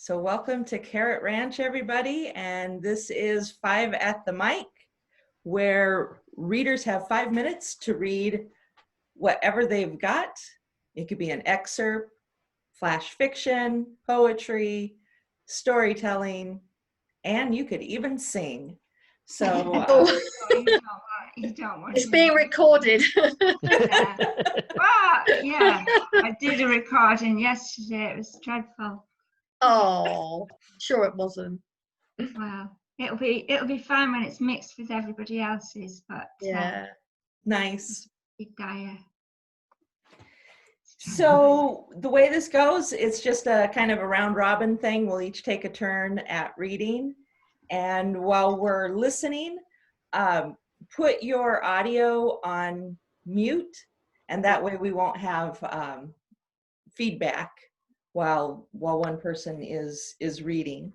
So welcome to Carrot Ranch, everybody. And this is 5 at the Mic, where readers have 5 minutes to read whatever they've got. It could be an excerpt, flash fiction, poetry, storytelling, and you could even sing. So you don't want it's being recorded. Yeah. Well, yeah, I did a recording yesterday. It was dreadful. Oh, sure it wasn't. Well, it'll be fine when it's mixed with everybody else's, but Yeah. nice. big dire. So the way this goes, it's just a kind of a round robin thing. We'll each take a turn at reading. And while we're listening, put your audio on mute, and that way we won't have feedback while one person is reading.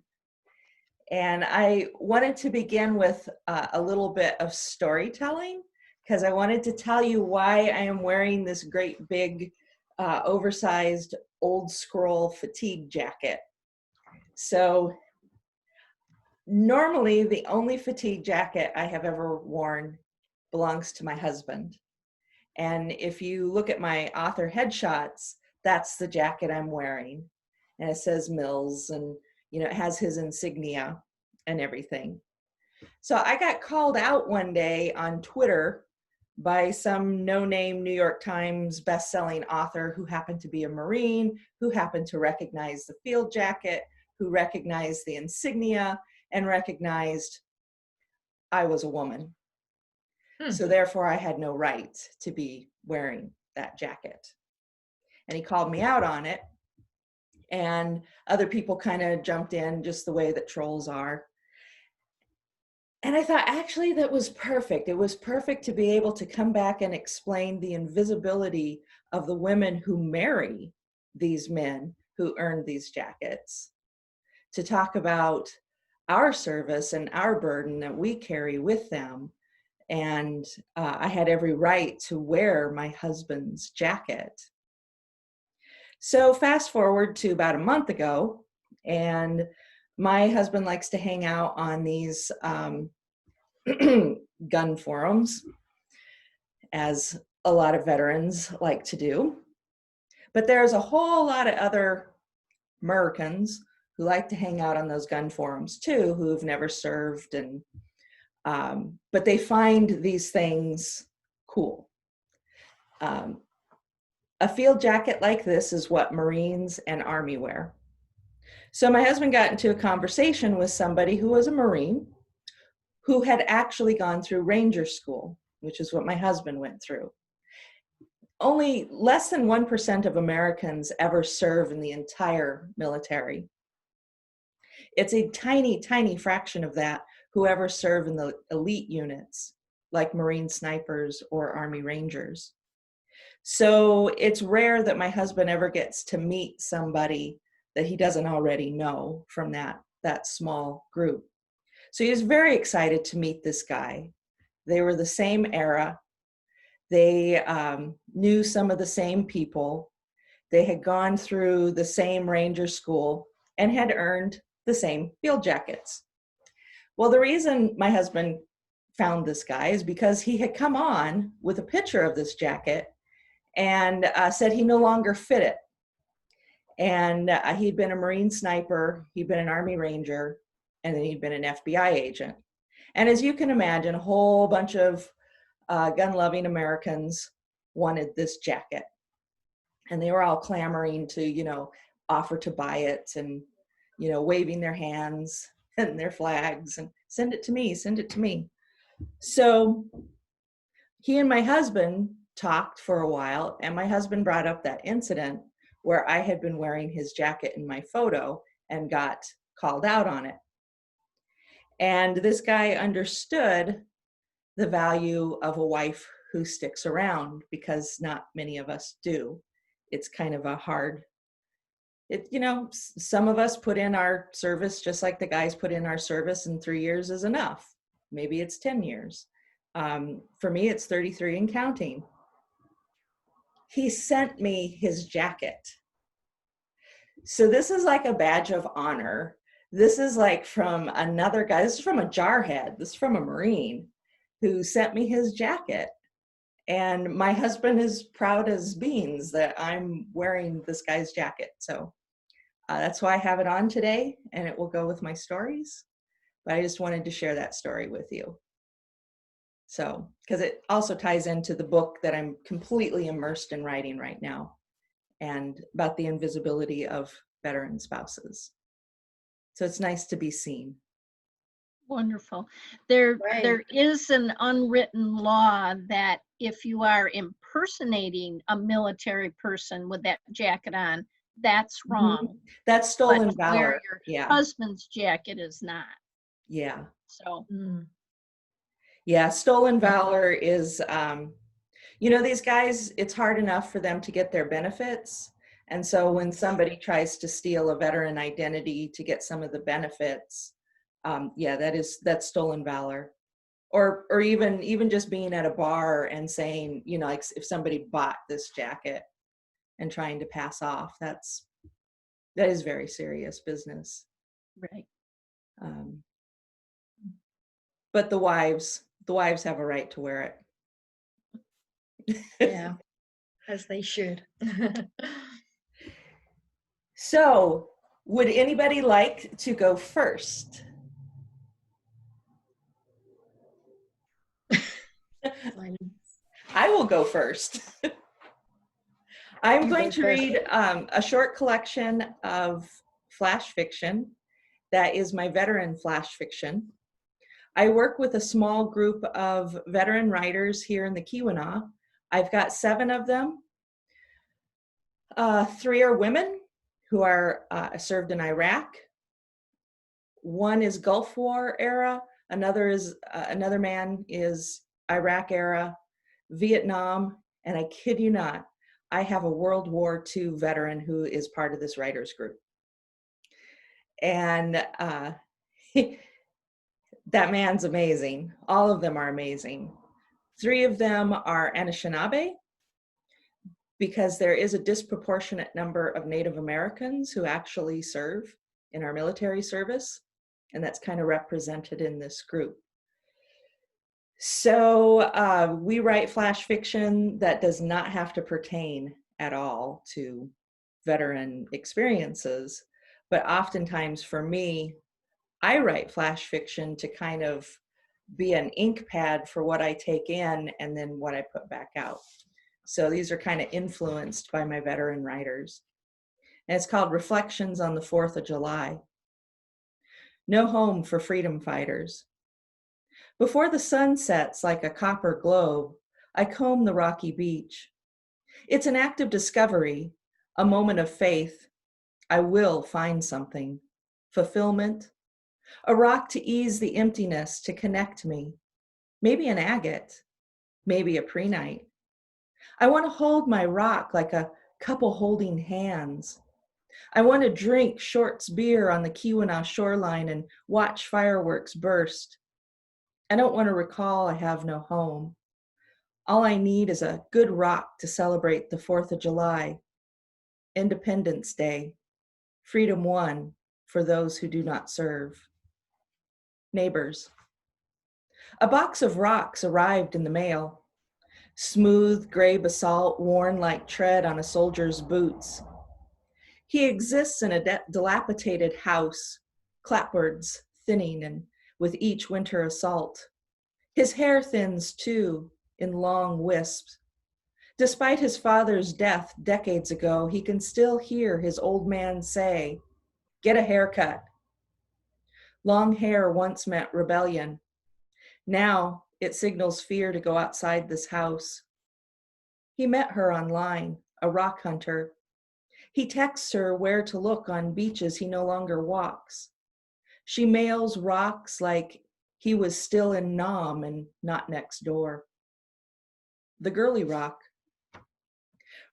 And I wanted to begin with a little bit of storytelling, because I wanted to tell you why I am wearing this great big oversized old scroll fatigue jacket. So normally the only fatigue jacket I have ever worn belongs to my husband. And if you look at my author headshots, that's the jacket I'm wearing. And it says Mills, and it has his insignia and everything. So I got called out one day on Twitter by some no-name New York Times best-selling author who happened to be a Marine, who happened to recognize the field jacket, who recognized the insignia, and recognized I was a woman. So therefore I had no right to be wearing that jacket. And he called me out on it. And other people kind of jumped in, just the way that trolls are. And I thought, actually, that was perfect. It was perfect to be able to come back and explain the invisibility of the women who marry these men who earn these jackets, to talk about our service and our burden that we carry with them. And I had every right to wear my husband's jacket. So fast forward to about a month ago, and my husband likes to hang out on these gun forums, as a lot of veterans like to do. But there's a whole lot of other Americans who like to hang out on those gun forums too, who've never served, and but they find these things cool. A field jacket like this is what Marines and Army wear. So my husband got into a conversation with somebody who was a Marine, who had actually gone through Ranger School, which is what my husband went through. Only less than 1% of Americans ever serve in the entire military. It's a tiny, tiny fraction of that who ever serve in the elite units, like Marine snipers or Army Rangers. So it's rare that my husband ever gets to meet somebody that he doesn't already know from that small group. So he was very excited to meet this guy. They were the same era. They knew some of the same people. They had gone through the same Ranger School and had earned the same field jackets. Well, the reason my husband found this guy is because he had come on with a picture of this jacket and said he no longer fit it. And he'd been a Marine sniper, he'd been an Army Ranger, and then he'd been an FBI agent. And as you can imagine, a whole bunch of gun-loving Americans wanted this jacket. And they were all clamoring to, offer to buy it, and, waving their hands and their flags and send it to me, send it to me. So he and my husband talked for a while, and my husband brought up that incident where I had been wearing his jacket in my photo and got called out on it. And this guy understood the value of a wife who sticks around, because not many of us do. It's kind of a hard, some of us put in our service just like the guys put in our service, and 3 years is enough. Maybe it's 10 years. For me, it's 33 and counting. He sent me his jacket. So this is like a badge of honor. This is like from another guy. This is from a jarhead. This is from a Marine who sent me his jacket. And my husband is proud as beans that I'm wearing this guy's jacket. So that's why I have it on today, and it will go with my stories. But I just wanted to share that story with you. So, because it also ties into the book that I'm completely immersed in writing right now, and about the invisibility of veteran spouses. So it's nice to be seen. Wonderful. There Right. is an unwritten law that if you are impersonating a military person with that jacket on, that's wrong. That's stolen But to wear valor. your Yeah. husband's jacket is not. Yeah. So Yeah. Stolen valor is, these guys, it's hard enough for them to get their benefits. And so when somebody tries to steal a veteran identity to get some of the benefits, that's stolen valor. Or even just being at a bar and saying, like if somebody bought this jacket and trying to pass off, that is very serious business. right. But the wives have a right to wear it. Yeah, as they should. So, would anybody like to go first? I will go first. I'm You going go to first. read a short collection of flash fiction that is my veteran flash fiction. I work with a small group of veteran writers here in the Keweenaw. I've got 7 of them. 3 are women who are served in Iraq. 1 is Gulf War era. Another man is Iraq era, Vietnam, and I kid you not, I have a World War II veteran who is part of this writers group. And that man's amazing. All of them are amazing. 3 of them are Anishinaabe, because there is a disproportionate number of Native Americans who actually serve in our military service, and that's kind of represented in this group. So we write flash fiction that does not have to pertain at all to veteran experiences, but oftentimes for me, I write flash fiction to kind of be an ink pad for what I take in and then what I put back out. So these are kind of influenced by my veteran writers. And it's called Reflections on the 4th of July. No home for freedom fighters. Before the sun sets like a copper globe, I comb the rocky beach. It's an act of discovery, a moment of faith. I will find something. Fulfillment. A rock to ease the emptiness, to connect me. Maybe an agate. Maybe a prehnite. I want to hold my rock like a couple holding hands. I want to drink Short's beer on the Keweenaw shoreline and watch fireworks burst. I don't want to recall I have no home. All I need is a good rock to celebrate the 4th of July, Independence Day, Freedom Won for those who do not serve. Neighbors. A box of rocks arrived in the mail. Smooth gray basalt worn like tread on a soldier's boots. He exists in a dilapidated house, clapboards thinning and with each winter assault. His hair thins too, in long wisps. Despite his father's death decades ago, he can still hear his old man say, "Get a haircut." Long hair once meant rebellion. Now it signals fear to go outside this house. He met her online, a rock hunter. He texts her where to look on beaches he no longer walks. She mails rocks like he was still in Nam and not next door. The Girly Rock.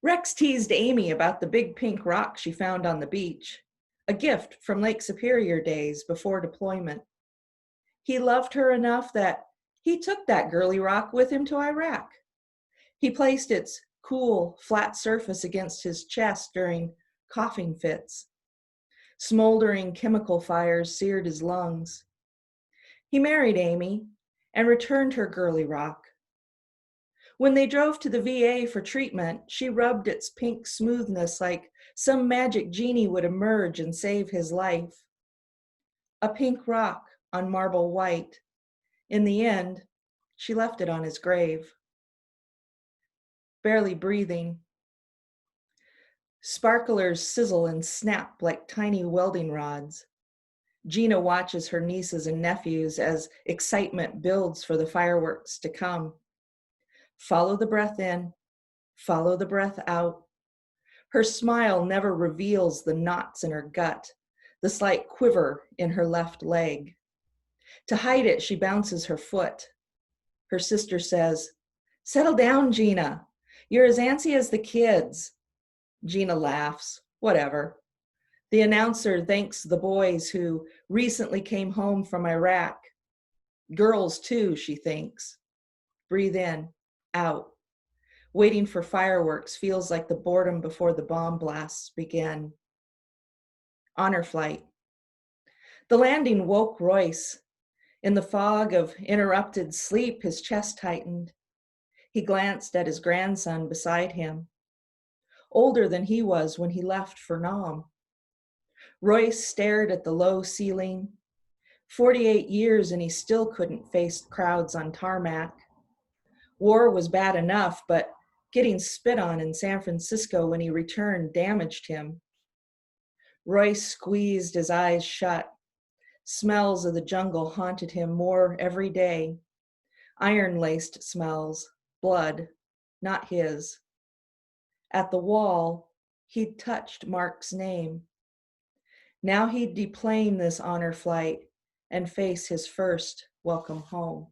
Rex teased Amy about the big pink rock she found on the beach, a gift from Lake Superior days before deployment. He loved her enough that he took that Girly Rock with him to Iraq. He placed its cool, flat surface against his chest during coughing fits Smoldering chemical fires seared his lungs. He married Amy and returned her Girly Rock. When they drove to the VA for treatment, she rubbed its pink smoothness like some magic genie would emerge and save his life. A pink rock on marble white. In the end, she left it on his grave. Barely breathing. Sparklers sizzle and snap like tiny welding rods. Gina watches her nieces and nephews as excitement builds for the fireworks to come. Follow the breath in, follow the breath out. Her smile never reveals the knots in her gut, the slight quiver in her left leg. To hide it, she bounces her foot. Her sister says, "Settle down, Gina. You're as antsy as the kids." Gina laughs, whatever. The announcer thanks the boys who recently came home from Iraq. Girls too, she thinks. Breathe in, out. Waiting for fireworks feels like the boredom before the bomb blasts begin. Honor flight. The landing woke Royce. In the fog of interrupted sleep, his chest tightened. He glanced at his grandson beside him, older than he was when he left for Nam. Royce stared at the low ceiling. 48 years and he still couldn't face crowds on tarmac. War was bad enough, but getting spit on in San Francisco when he returned damaged him. Royce squeezed his eyes shut. Smells of the jungle haunted him more every day. Iron-laced smells, blood, not his. At the wall, he'd touched Mark's name. Now he'd deplane this honor flight and face his first welcome home.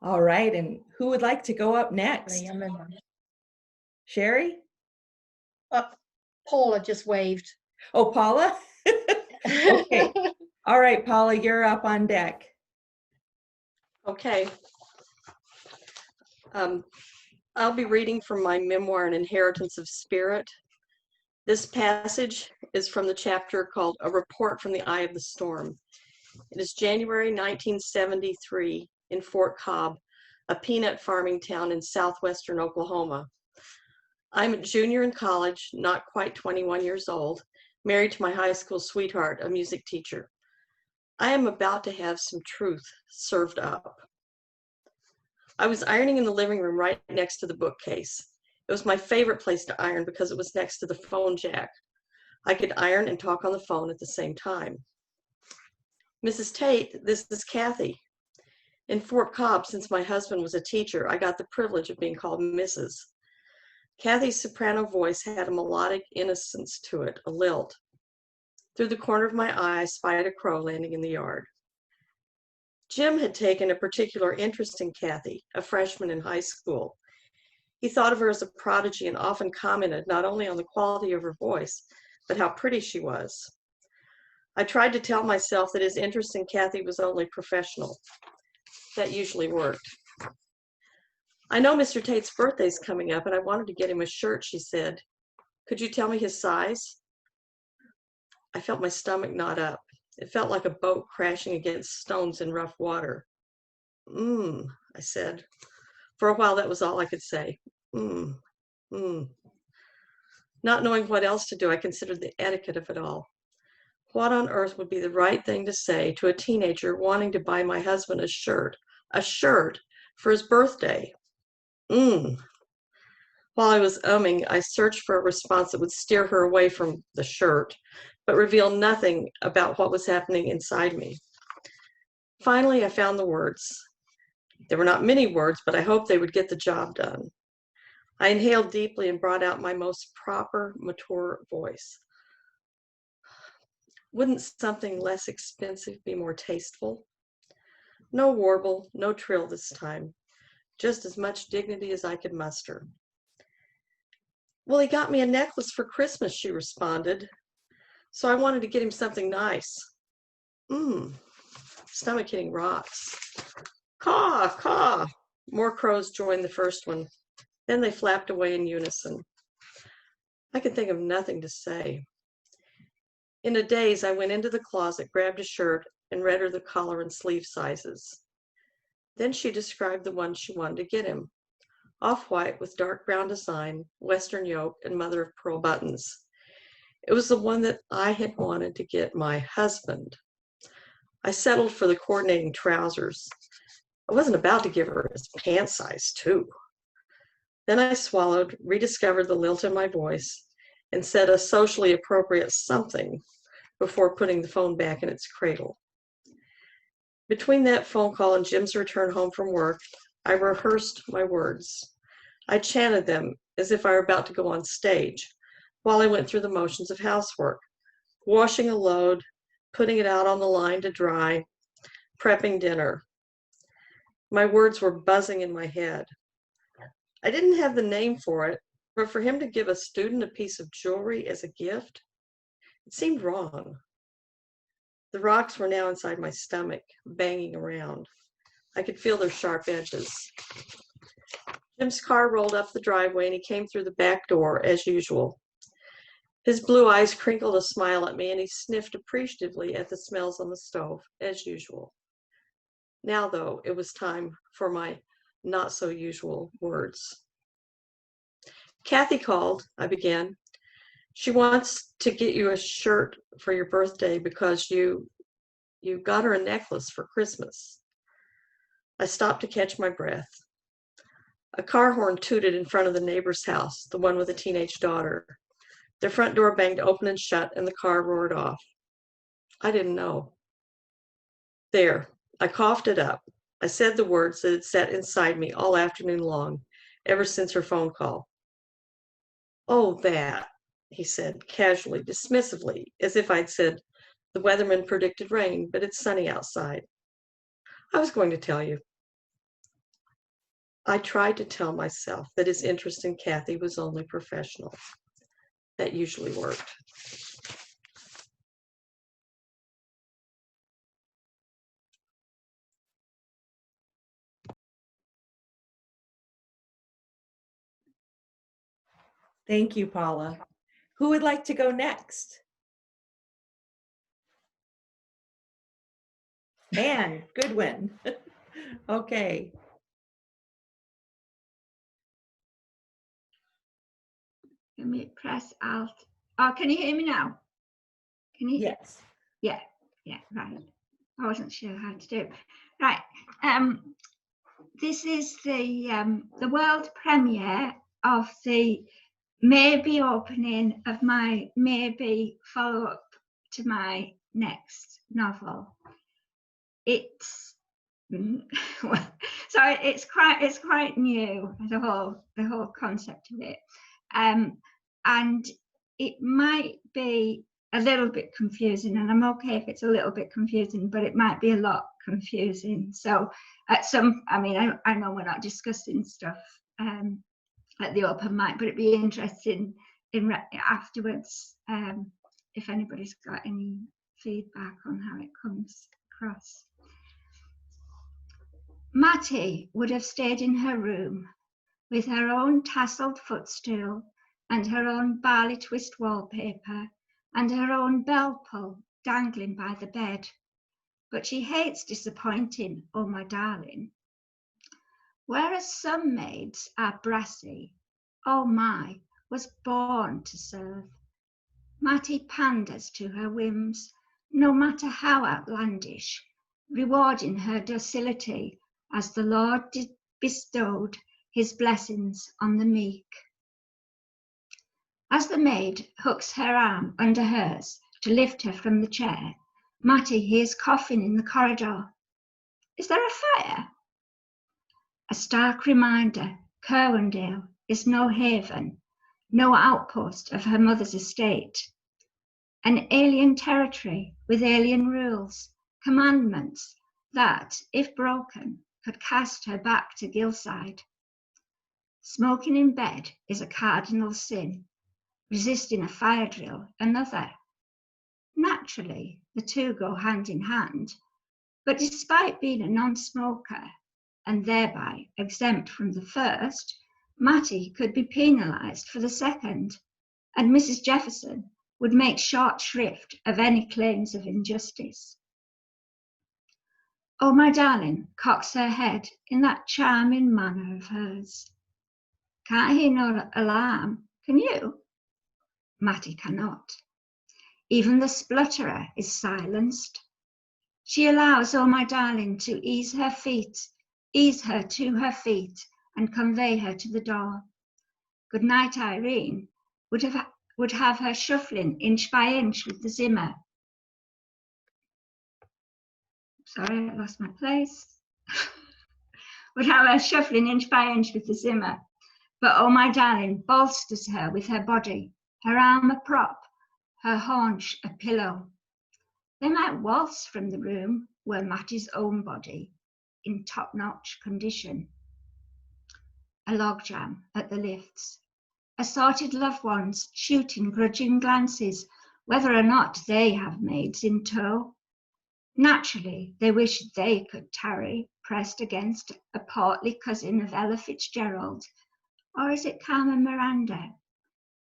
All right, and who would like to go up next? I remember. Sherri? Paula just waved. Oh, Paula? Okay. All right, Paula, you're up on deck. Okay. I'll be reading from my memoir, An Inheritance of Spirit. This passage is from the chapter called A Report from the Eye of the Storm. It is January 1973 in Fort Cobb, a peanut farming town in southwestern Oklahoma. I'm a junior in college, not quite 21 years old, married to my high school sweetheart, a music teacher. I am about to have some truth served up. I was ironing in the living room right next to the bookcase. It was my favorite place to iron because it was next to the phone jack. I could iron and talk on the phone at the same time. Mrs. Tate, this is Kathy. In Fort Cobb, since my husband was a teacher, I got the privilege of being called Mrs. Kathy's soprano voice had a melodic innocence to it, a lilt. Through the corner of my eye, I spied a crow landing in the yard. Jim had taken a particular interest in Kathy, a freshman in high school. He thought of her as a prodigy and often commented not only on the quality of her voice, but how pretty she was. I tried to tell myself that his interest in Kathy was only professional. That usually worked. I know Mr. Tate's birthday's coming up and I wanted to get him a shirt, she said. Could you tell me his size? I felt my stomach knot up. It felt like a boat crashing against stones in rough water. I said. For a while, that was all I could say. Not knowing what else to do, I considered the etiquette of it all. What on earth would be the right thing to say to a teenager wanting to buy my husband a shirt for his birthday? While I was umming, I searched for a response that would steer her away from the shirt, but reveal nothing about what was happening inside me. Finally, I found the words. There were not many words, but I hoped they would get the job done. I inhaled deeply and brought out my most proper, mature voice. Wouldn't something less expensive be more tasteful? No warble, no trill this time. Just as much dignity as I could muster. Well, he got me a necklace for Christmas, she responded. So I wanted to get him something nice. Stomach hitting rocks. Caw, caw. More crows joined the first one. Then they flapped away in unison. I could think of nothing to say. In a daze, I went into the closet, grabbed a shirt, and read her the collar and sleeve sizes. Then she described the one she wanted to get him. Off-white with dark brown design, western yoke, and mother of pearl buttons. It was the one that I had wanted to get my husband. I settled for the coordinating trousers. I wasn't about to give her his pant size, too. Then I swallowed, rediscovered the lilt in my voice, and said a socially appropriate something before putting the phone back in its cradle. Between that phone call and Jim's return home from work, I rehearsed my words. I chanted them as if I were about to go on stage while I went through the motions of housework, washing a load, putting it out on the line to dry, prepping dinner. My words were buzzing in my head. I didn't have the name for it, but for him to give a student a piece of jewelry as a gift, it seemed wrong. The rocks were now inside my stomach, banging around. I could feel their sharp edges. Jim's car rolled up the driveway and he came through the back door as usual. His blue eyes crinkled a smile at me and he sniffed appreciatively at the smells on the stove as usual. Now, though, it was time for my not so usual words. Kathy called, I began. She wants to get you a shirt for your birthday because you got her a necklace for Christmas. I stopped to catch my breath. A car horn tooted in front of the neighbor's house, the one with a teenage daughter. Their front door banged open and shut, and the car roared off. I didn't know. There, I coughed it up. I said the words that had sat inside me all afternoon long, ever since her phone call. Oh, that, he said, casually, dismissively, as if I'd said, the weatherman predicted rain, but it's sunny outside. I was going to tell you. I tried to tell myself that his interest in Kathy was only professional. That usually worked. Thank you, Paula. Who would like to go next? Anne Goodwin. Okay. Let me press Alt. Oh, can you hear me now? Can you? Yes. Yeah, right. I wasn't sure how to do it. Right. This is the world premiere of the maybe opening of my maybe follow-up to my next novel. It's so it's quite new, the whole concept of it, and it might be a little bit confusing, and I'm okay if it's a little bit confusing, but it might be a lot confusing. So I know we're not discussing stuff at the open mic, but it'd be interesting afterwards if anybody's got any feedback on how it comes across. Mattie would have stayed in her room with her own tasselled footstool and her own barley twist wallpaper and her own bell pull dangling by the bed. But she hates disappointing, oh my darling. Whereas some maids are brassy, oh my was born to serve. Mattie panders to her whims, no matter how outlandish, rewarding her docility as the Lord bestowed his blessings on the meek. As the maid hooks her arm under hers to lift her from the chair, Mattie hears coughing in the corridor. Is there a fire? A stark reminder Kerwindale is no haven, no outpost of her mother's estate. An alien territory with alien rules, commandments that, if broken, could cast her back to Gilside. Smoking in bed is a cardinal sin, resisting a fire drill another. Naturally, the two go hand in hand, but despite being a non-smoker, and thereby exempt from the first, Mattie could be penalised for the second, and Mrs. Jefferson would make short shrift of any claims of injustice. Oh, my darling cocks her head in that charming manner of hers. Can't hear no alarm, can you? Mattie cannot. Even the splutterer is silenced. She allows oh, my darling to ease her to her feet and convey her to the door. Goodnight, Irene would have her shuffling inch by inch with the Zimmer. Sorry, I lost my place. Would have her shuffling inch by inch with the Zimmer. But oh, my darling bolsters her with her body, her arm a prop, her haunch a pillow. They might waltz from the room were Mattie's own body in top-notch condition. A logjam at the lifts. Assorted loved ones shooting grudging glances whether or not they have maids in tow. Naturally, they wish they could tarry pressed against a portly cousin of Ella Fitzgerald, or is it Carmen Miranda?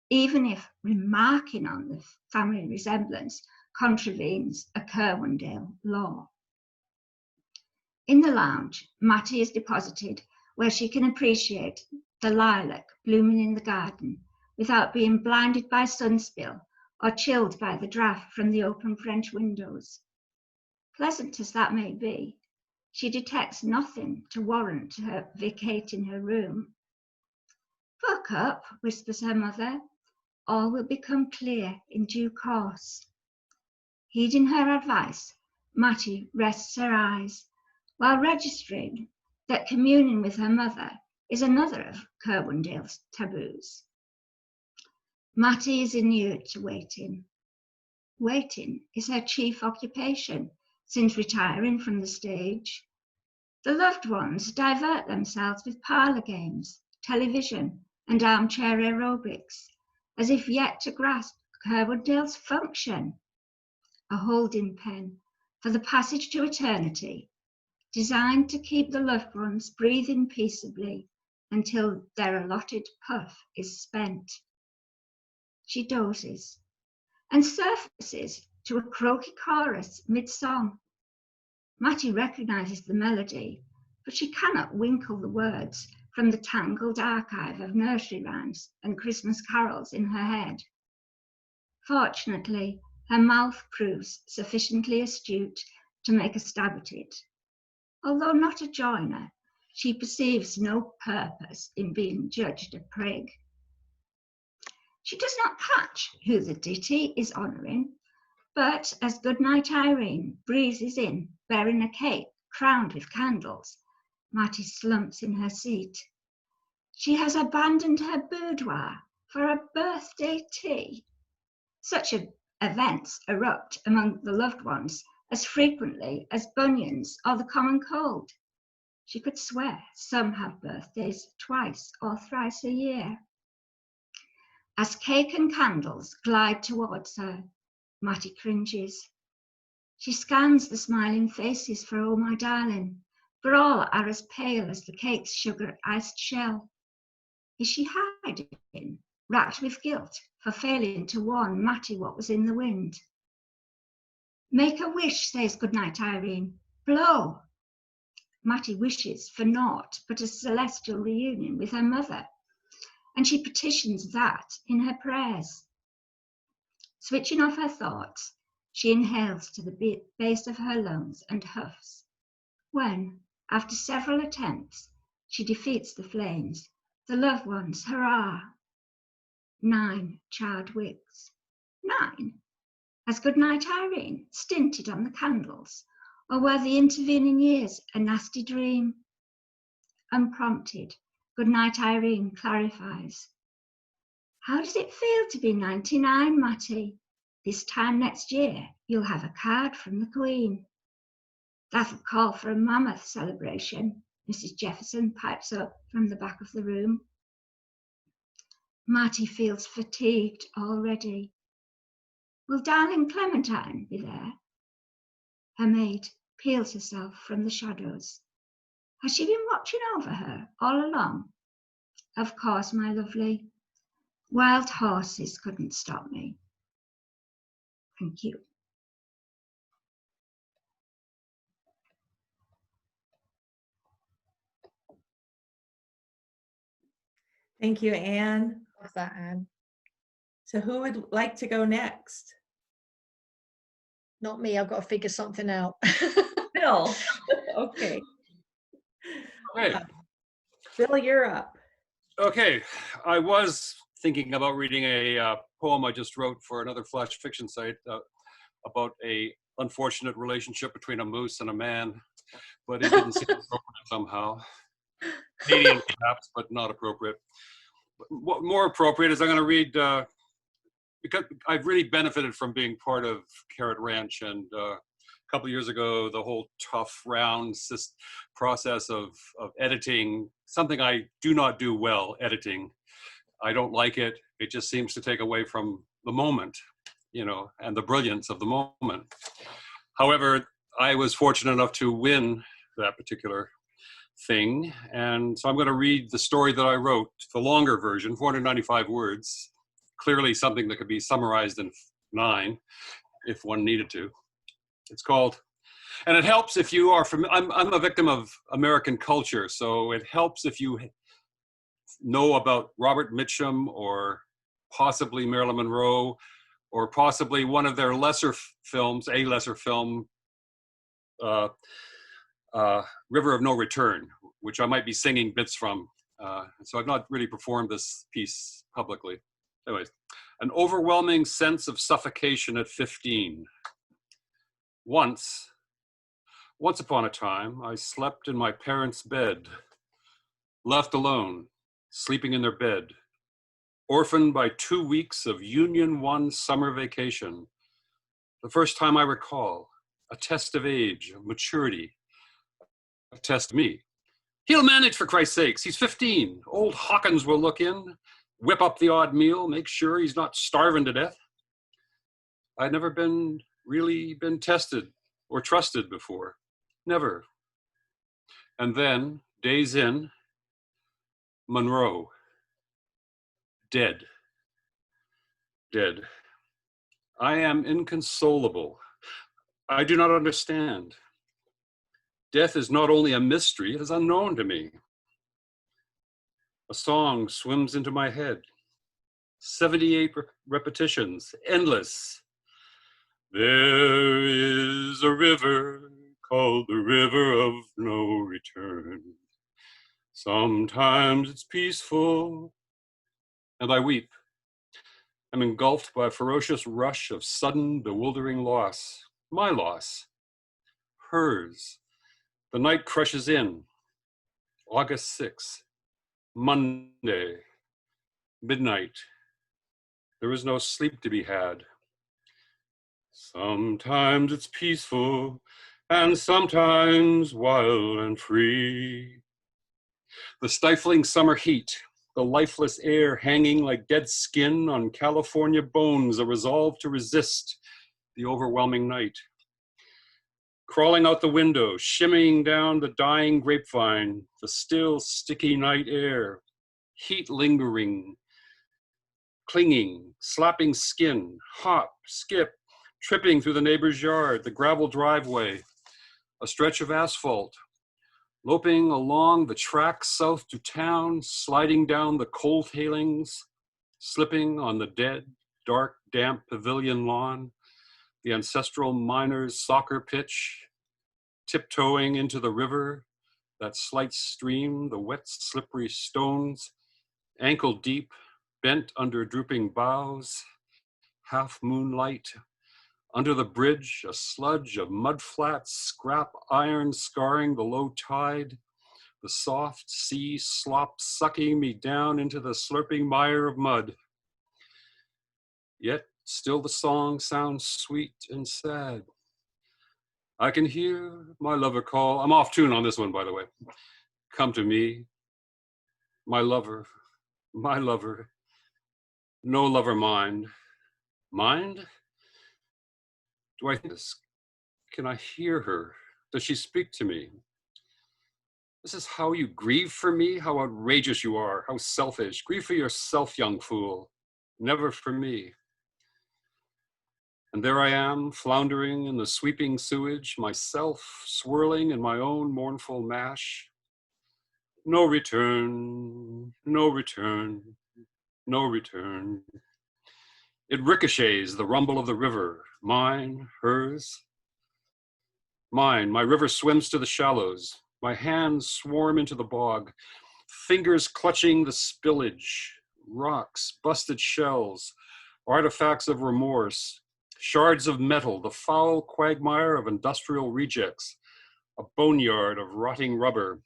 Even if remarking on the family resemblance contravenes a Kerwindale law. In the lounge, Mattie is deposited where she can appreciate the lilac blooming in the garden without being blinded by sunspill or chilled by the draught from the open French windows. Pleasant as that may be, she detects nothing to warrant her vacating her room. Buck up, whispers her mother. All will become clear in due course. Heeding her advice, Mattie rests her eyes while registering that communing with her mother is another of Kerwindale's taboos. Mattie is inured to waiting. Waiting is her chief occupation since retiring from the stage. The loved ones divert themselves with parlour games, television, and armchair aerobics, as if yet to grasp Kerwindale's function, a holding pen for the passage to eternity, designed to keep the loved ones breathing peaceably until their allotted puff is spent. She dozes and surfaces to a croaky chorus mid-song. Mattie recognises the melody, but she cannot winkle the words from the tangled archive of nursery rhymes and Christmas carols in her head. Fortunately, her mouth proves sufficiently astute to make a stab at it. Although not a joiner, she perceives no purpose in being judged a prig. She does not catch who the ditty is honouring, but as Goodnight Irene breezes in, bearing a cake crowned with candles, Mattie slumps in her seat. She has abandoned her boudoir for a birthday tea. Such events erupt among the loved ones as frequently as bunions or the common cold. She could swear some have birthdays twice or thrice a year. As cake and candles glide towards her, Mattie cringes. She scans the smiling faces for oh my darling, but all are as pale as the cake's sugar-iced shell. Is she hiding, racked with guilt for failing to warn Mattie what was in the wind? Make a wish, says Goodnight Irene. Blow. Mattie wishes for naught but a celestial reunion with her mother, and she petitions that in her prayers. Switching off her thoughts, she inhales to the base of her lungs and huffs. When, after several attempts, she defeats the flames, the loved ones, hurrah! 9 charred wicks. 9? Has Goodnight Irene stinted on the candles, or were the intervening years a nasty dream? Unprompted, Goodnight Irene clarifies. How does it feel to be 99, Mattie? This time next year, you'll have a card from the Queen. That'll call for a mammoth celebration, Mrs. Jefferson pipes up from the back of the room. Mattie feels fatigued already. Will darling Clementine be there? Her maid peels herself from the shadows. Has she been watching over her all along? Of course, my lovely. Wild horses couldn't stop me. Thank you. Thank you, Anne. Love that, Anne. So who would like to go next? Not me. I've got to figure something out. Bill. Okay. Hey, Bill, you're up. okay. I was thinking about reading a poem I just wrote for another flash fiction site about a unfortunate relationship between a moose and a man, but it didn't seem appropriate somehow. Canadian perhaps, but not appropriate. What more appropriate is I'm going to read, because I've really benefited from being part of Carrot Ranch, and a couple of years ago, the whole tough round process of editing, something I do not do well, editing. I don't like it. It just seems to take away from the moment, you know, and the brilliance of the moment. However, I was fortunate enough to win that particular thing. And so I'm going to read the story that I wrote, the longer version, 495 words, clearly something that could be summarized in 9 if one needed to. It's called, and it helps if you are from, I'm a victim of American culture, so it helps if you know about Robert Mitchum or possibly Marilyn Monroe or possibly one of their lesser films, a lesser film, River of No Return, which I might be singing bits from. So I've not really performed this piece publicly. Anyways, an overwhelming sense of suffocation at 15. Once upon a time, I slept in my parents' bed, left alone, sleeping in their bed, orphaned by 2 weeks of Union 1 summer vacation. The first time I recall, a test of age, of maturity, a test of me. He'll manage, for Christ's sakes. He's 15. Old Hawkins will look in, whip up the odd meal, make sure he's not starving to death. I'd never really been tested or trusted before. Never. And then, days in, Monroe. Dead. Dead. I am inconsolable. I do not understand. Death is not only a mystery, it is unknown to me. A song swims into my head. 78 repetitions, endless. There is a river called the River of No Return. Sometimes it's peaceful, and I weep. I'm engulfed by a ferocious rush of sudden, bewildering loss. My loss. Hers. The night crushes in. August 6th. Monday. Midnight. There is no sleep to be had. Sometimes it's peaceful, and sometimes wild and free. The stifling summer heat, the lifeless air hanging like dead skin on California bones, a resolve to resist the overwhelming night. Crawling out the window, shimmying down the dying grapevine, the still, sticky night air, heat lingering, clinging, slapping skin, hop, skip, tripping through the neighbor's yard, the gravel driveway, a stretch of asphalt, loping along the track south to town, sliding down the coal tailings, slipping on the dead, dark, damp pavilion lawn, the ancestral miners' soccer pitch, tiptoeing into the river, that slight stream, the wet, slippery stones, ankle deep, bent under drooping boughs, half moonlight. Under the bridge, a sludge of mud flats, scrap iron scarring the low tide, the soft sea slop sucking me down into the slurping mire of mud. Yet still the song sounds sweet and sad. I can hear my lover call. I'm off tune on this one, by the way. Come to me, my lover, no lover mind. Mind? Do I think this? Can I hear her? Does she speak to me? This is how you grieve for me? How outrageous you are, how selfish. Grieve for yourself, young fool, never for me. And there I am, floundering in the sweeping sewage, myself swirling in my own mournful mash. No return, no return, no return. It ricochets, the rumble of the river, mine, hers. Mine, my river swims to the shallows. My hands swarm into the bog, fingers clutching the spillage, rocks, busted shells, artifacts of remorse, shards of metal, the foul quagmire of industrial rejects, a boneyard of rotting rubber.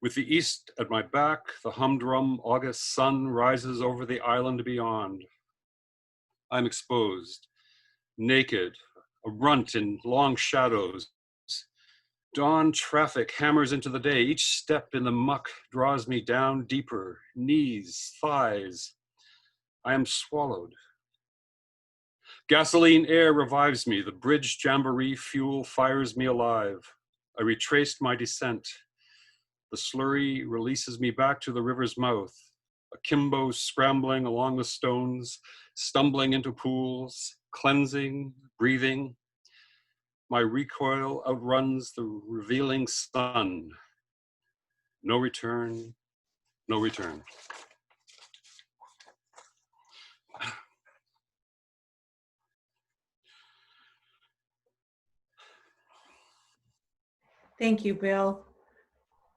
With the east at my back, the humdrum August sun rises over the island beyond. I'm exposed, naked, a runt in long shadows. Dawn traffic hammers into the day. Each step in the muck draws me down deeper, knees, thighs. I am swallowed. Gasoline air revives me. The bridge jamboree fuel fires me alive. I retraced my descent. The slurry releases me back to the river's mouth. Akimbo scrambling along the stones, stumbling into pools, cleansing, breathing. My recoil outruns the revealing sun. No return, no return. Thank you, Bill.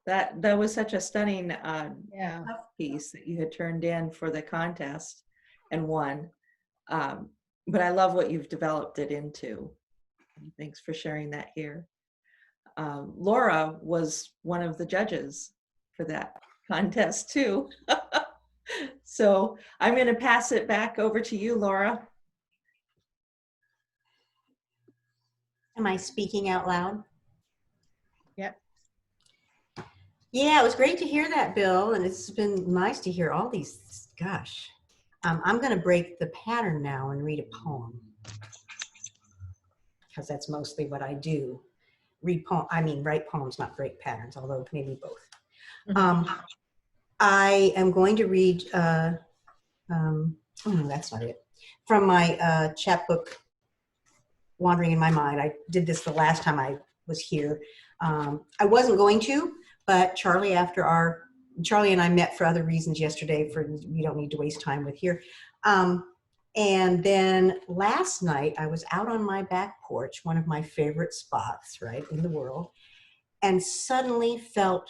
That was such a stunning Yeah. piece that you had turned in for the contest and won. But I love what you've developed it into. Thanks for sharing that here. Laura was one of the judges for that contest too. So I'm going to pass it back over to you, Laura. Am I speaking out loud? Yep. Yeah, it was great to hear that, Bill, and it's been nice to hear all these, gosh. I'm going to break the pattern now and read a poem, because that's mostly what I do. Write poems, not break patterns, although maybe both. I am going to read, oh no, that's not it, from my chapbook, Wandering in My Mind. I did this the last time I was here. I wasn't going to, but Charli and I met for other reasons yesterday, we don't need to waste time with here. And then last night I was out on my back porch, one of my favorite spots, right, in the world, and suddenly felt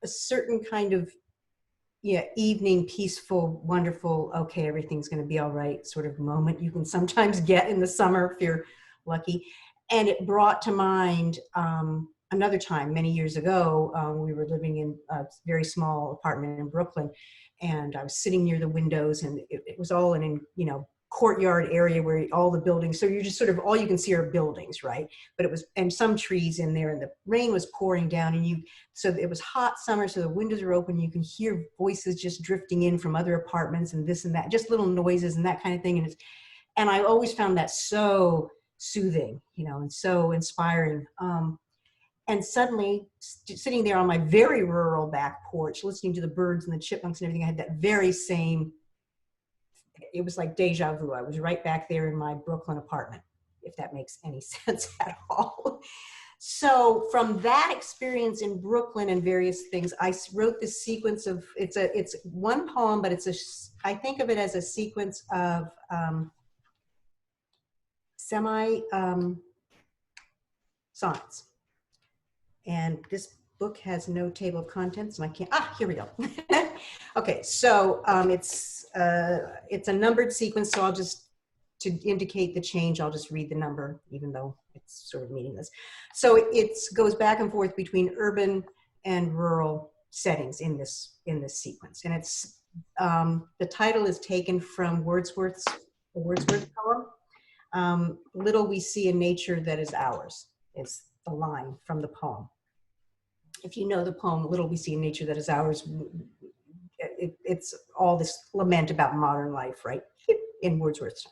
a certain kind of, evening, peaceful, wonderful, okay, everything's going to be all right sort of moment you can sometimes get in the summer if you're lucky. And it brought to mind another time many years ago. We were living in a very small apartment in Brooklyn, and I was sitting near the windows, and it was all in, courtyard area where all the buildings, so you're just sort of, all you can see are buildings, right? But it was, and some trees in there, and the rain was pouring down, and so it was hot summer, so the windows are open, you can hear voices just drifting in from other apartments and this and that, just little noises and that kind of thing. And I always found that so soothing, and so inspiring. And suddenly, sitting there on my very rural back porch, listening to the birds and the chipmunks and everything, I had that very same, it was like deja vu. I was right back there in my Brooklyn apartment, if that makes any sense at all. So from that experience in Brooklyn and various things, I wrote this sequence of, it's one poem, but I think of it as a sequence of sonnets. And this book has no table of contents, and I can't, here we go. Okay, so it's a numbered sequence, so to indicate the change, I'll just read the number, even though it's sort of meaningless. So it goes back and forth between urban and rural settings in this sequence. And it's, the title is taken from Wordsworth's poem. Little we see in nature that is ours, is the line from the poem. If you know the poem, Little We See in Nature That Is Ours, it's all this lament about modern life, right? In Wordsworth's.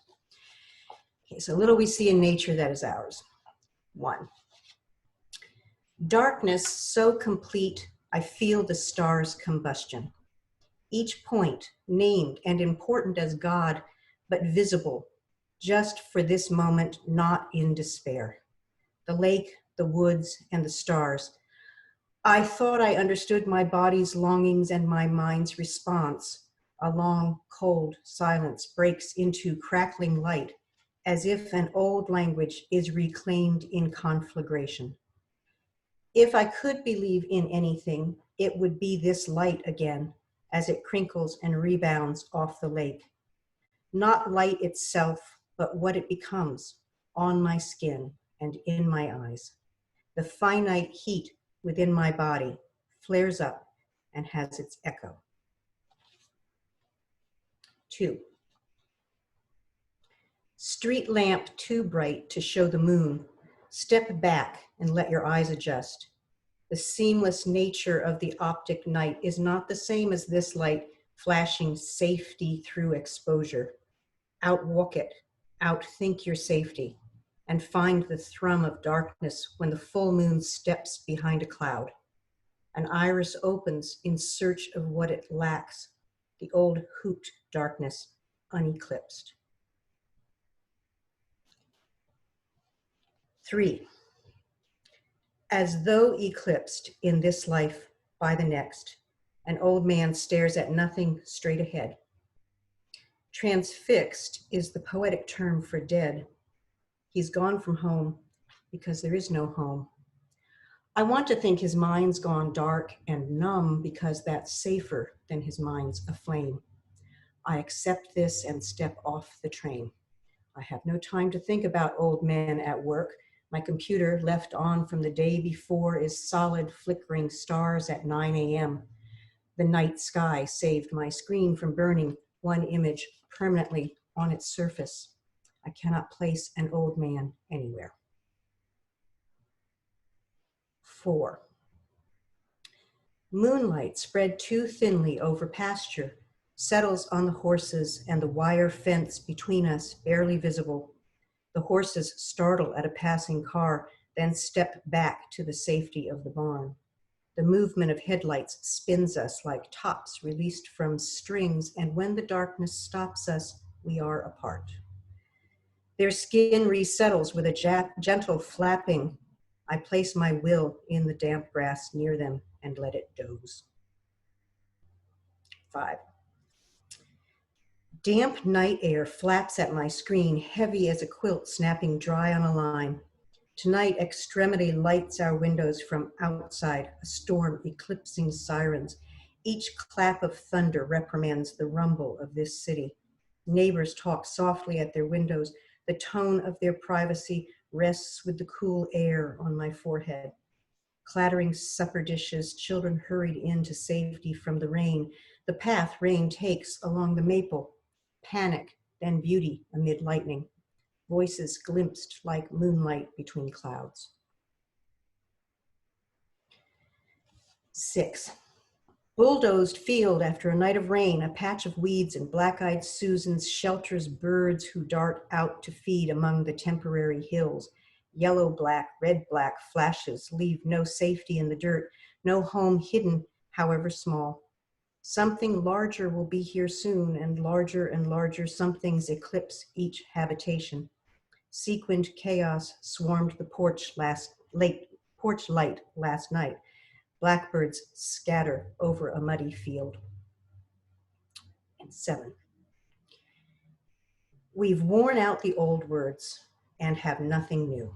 Okay, so little we see in nature that is ours. 1. Darkness so complete, I feel the stars' combustion. Each point named and important as God, but visible just for this moment, not in despair. The lake, the woods, and the stars. I thought I understood my body's longings and my mind's response. A long, cold silence breaks into crackling light, as if an old language is reclaimed in conflagration. If I could believe in anything, it would be this light again, as it crinkles and rebounds off the lake. Not light itself, but what it becomes on my skin and in my eyes. The finite heat within my body flares up and has its echo. 2. Street lamp too bright to show the moon. Step back and let your eyes adjust. The seamless nature of the optic night is not the same as this light flashing safety through exposure. Outwalk it, outthink your safety, and find the thrum of darkness when the full moon steps behind a cloud. An iris opens in search of what it lacks, the old hooped darkness uneclipsed. 3. As though eclipsed in this life by the next, an old man stares at nothing straight ahead. Transfixed is the poetic term for dead. He's gone from home because there is no home. I want to think his mind's gone dark and numb because that's safer than his mind's aflame. I accept this and step off the train. I have no time to think about old men at work. My computer, left on from the day before, is solid flickering stars at 9 a.m. The night sky saved my screen from burning, one image permanently on its surface. I cannot place an old man anywhere. 4. Moonlight spread too thinly over pasture, settles on the horses and the wire fence between us barely visible. The horses startle at a passing car, then step back to the safety of the barn. The movement of headlights spins us like tops released from strings, and when the darkness stops us, we are apart. Their skin resettles with a gentle flapping. I place my will in the damp grass near them and let it doze. 5. Damp night air flaps at my screen, heavy as a quilt snapping dry on a line. Tonight, extremity lights our windows from outside, a storm eclipsing sirens. Each clap of thunder reprimands the rumble of this city. Neighbors talk softly at their windows. The tone of their privacy rests with the cool air on my forehead. Clattering supper dishes, children hurried in to safety from the rain. The path rain takes along the maple. Panic, then beauty amid lightning. Voices glimpsed like moonlight between clouds. 6. Bulldozed field after a night of rain, a patch of weeds and black-eyed Susans shelters birds who dart out to feed among the temporary hills. Yellow-black, red-black flashes leave no safety in the dirt, no home hidden, however small. Something larger will be here soon, and larger somethings eclipse each habitation. Sequined chaos swarmed the porch light last night. Blackbirds scatter over a muddy field. And 7. We've worn out the old words and have nothing new.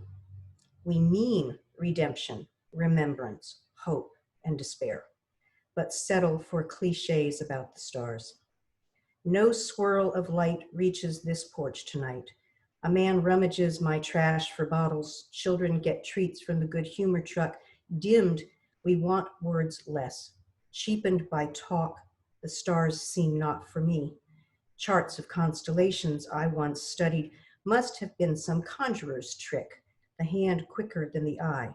We mean redemption, remembrance, hope, and despair, but settle for cliches about the stars. No swirl of light reaches this porch tonight. A man rummages my trash for bottles. Children get treats from the good humor truck. Dimmed, we want words less. Cheapened by talk, the stars seem not for me. Charts of constellations I once studied must have been some conjurer's trick, the hand quicker than the eye.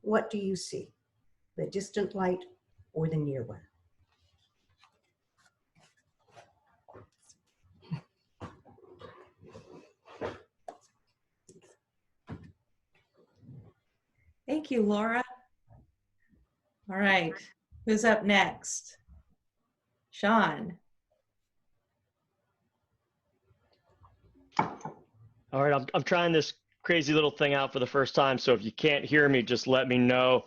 What do you see? The distant light or the near one? Thank you, Laura. All right, who's up next? Sean. All right, I'm trying this crazy little thing out for the first time, so if you can't hear me, just let me know.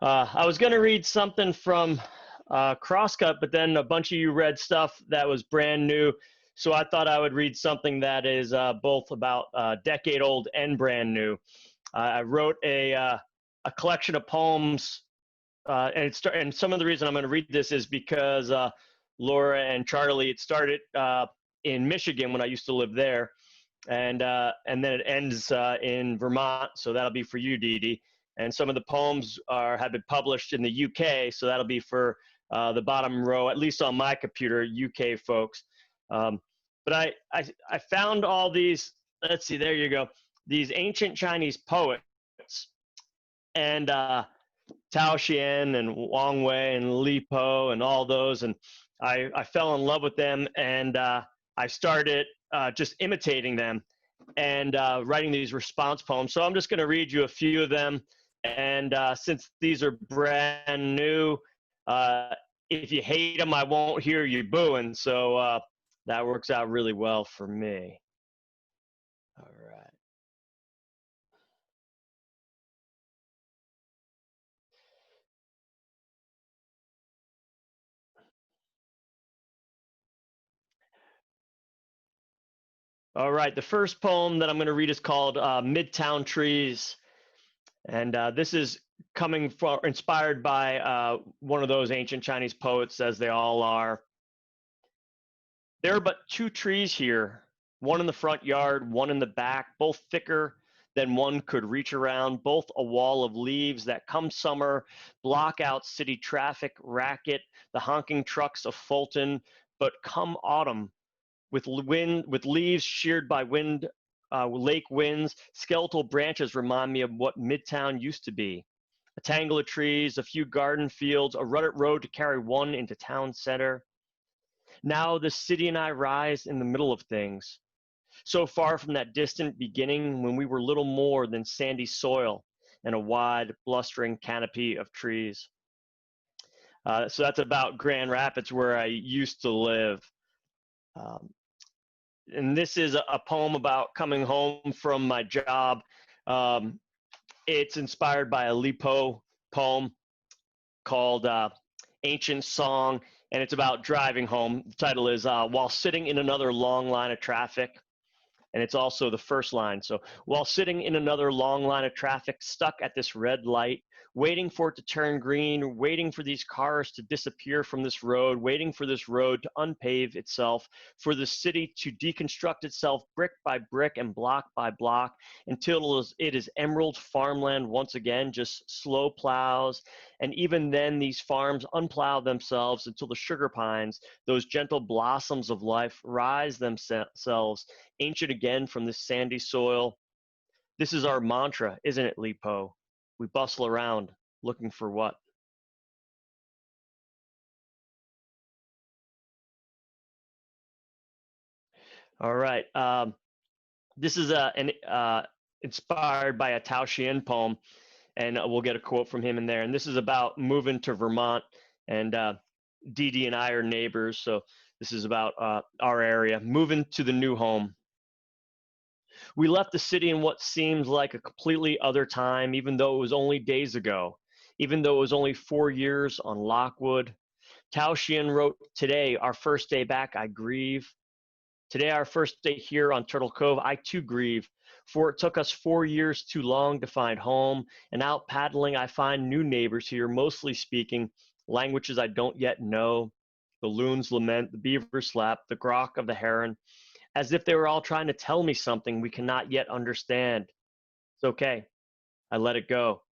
I was going to read something from Crosscut, but then a bunch of you read stuff that was brand new, so I thought I would read something that is both about decade old and brand new. I wrote a collection of poems, and some of the reason I'm going to read this is because Laura and Charlie, it started in Michigan when I used to live there, and then it ends in Vermont, so that'll be for you, Dee Dee. And some of the poems have been published in the UK, so that'll be for the bottom row, at least on my computer, UK folks. But I found all these, let's see, there you go, these ancient Chinese poets, and Tao Xian and Wang Wei and Li Po and all those, and I fell in love with them, and I started just imitating them and writing these response poems. So I'm just going to read you a few of them, and since these are brand new, if you hate them, I won't hear you booing, so that works out really well for me. All right. All right, the first poem that I'm going to read is called Midtown Trees. And this is coming from, inspired by one of those ancient Chinese poets, as they all are. There are but two trees here, one in the front yard, one in the back, both thicker than one could reach around, both a wall of leaves that come summer block out city traffic, racket, the honking trucks of Fulton, but come autumn, with leaves sheared by wind, lake winds, skeletal branches remind me of what Midtown used to be. A tangle of trees, a few garden fields, a rutted road to carry one into town center. Now the city and I rise in the middle of things, so far from that distant beginning when we were little more than sandy soil and a wide, blustering canopy of trees. So that's about Grand Rapids, where I used to live. And this is a poem about coming home from my job. It's inspired by a Li Po poem called Ancient Song, and it's about driving home. The title is While Sitting in Another Long Line of Traffic, and it's also the first line. So, while sitting in another long line of traffic, stuck at this red light, waiting for it to turn green, waiting for these cars to disappear from this road, waiting for this road to unpave itself, for the city to deconstruct itself brick by brick and block by block until it is emerald farmland once again, just slow plows. And even then, these farms unplow themselves until the sugar pines, those gentle blossoms of life, rise themselves, ancient again from this sandy soil. This is our mantra, isn't it, Li Po? We bustle around, looking for what? All right. This is inspired by a Tao Xian poem, and we'll get a quote from him in there. And this is about moving to Vermont, and Dee Dee and I are neighbors, so this is about our area, moving to the new home. We left the city in what seemed like a completely other time, even though it was only days ago, even though it was only 4 years on Lockwood. Tao Xian wrote, "Today, our first day back, I grieve. Today, our first day here on Turtle Cove, I too grieve, for it took us 4 years too long to find home, and out paddling, I find new neighbors here, mostly speaking languages I don't yet know. The loons lament, the beaver slap, the grok of the heron, as if they were all trying to tell me something we cannot yet understand. It's okay. I let it go.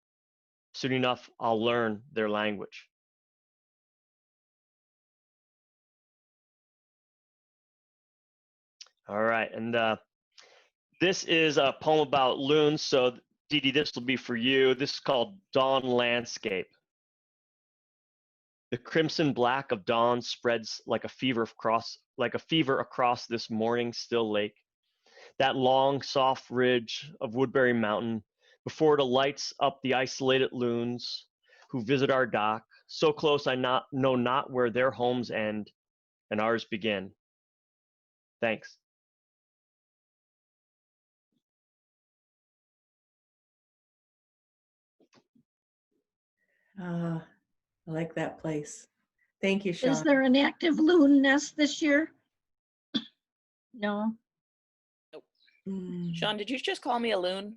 Soon enough, I'll learn their language." All right, and this is a poem about loons. So, Dee Dee, this will be for you. This is called Dawn Landscape. The crimson black of dawn spreads like a fever across this morning still lake. That long, soft ridge of Woodbury Mountain, before it lights up the isolated loons who visit our dock, so close I know not where their homes end and ours begin. Thanks. I like that place. Thank you, Sean. Is there an active loon nest this year? No. Sean, did you just call me a loon?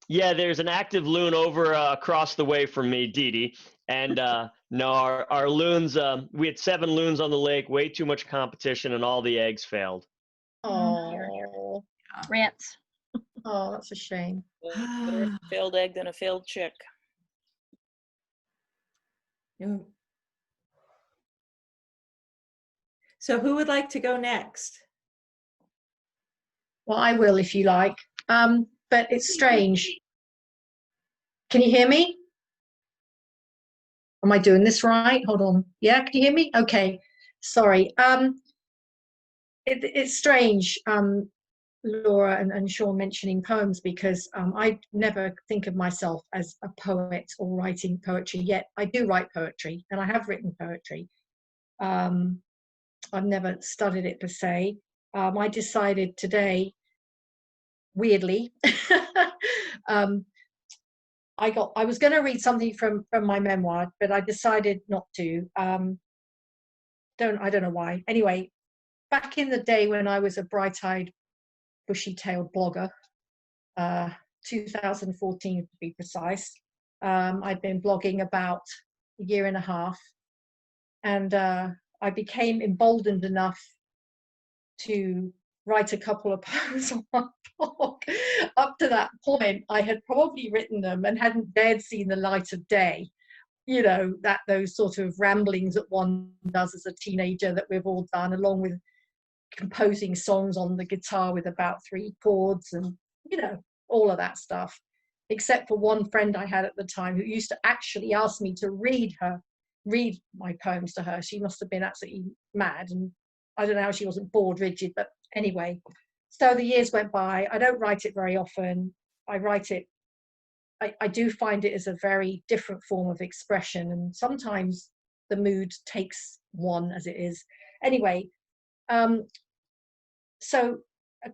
Yeah, there's an active loon over across the way from me, Dee Dee. And no, our loons, we had 7 loons on the lake, way too much competition, and all the eggs failed. Oh, Rats. oh, that's a shame. Better a failed egg than a failed chick. Mm. So who would like to go next? Well, I will if you like. But it's strange. Can you hear me? Am I doing this right? Hold on. Yeah, can you hear me? Okay. Sorry. It's strange, Laura and Sean mentioning poems, because I never think of myself as a poet or writing poetry, yet I do write poetry and I have written poetry. I've never studied it per se. I decided today, weirdly, I was going to read something from my memoir, but I decided not to. I don't know why. Anyway, back in the day when I was a bright-eyed, bushy-tailed blogger, 2014 to be precise, I'd been blogging about a year and a half, and I became emboldened enough to write a couple of poems on my blog. Up to that point, I had probably written them and hadn't dared seen the light of day. You know, those sort of ramblings that one does as a teenager that we've all done, along with composing songs on the guitar with about 3 chords and, you know, all of that stuff. Except for one friend I had at the time who used to actually ask me to read my poems to her. She must have been absolutely mad, and I don't know how she wasn't bored rigid, but anyway. So the years went by. I don't write it very often. I write it, I do find it is a very different form of expression, and sometimes the mood takes one as it is. Anyway, so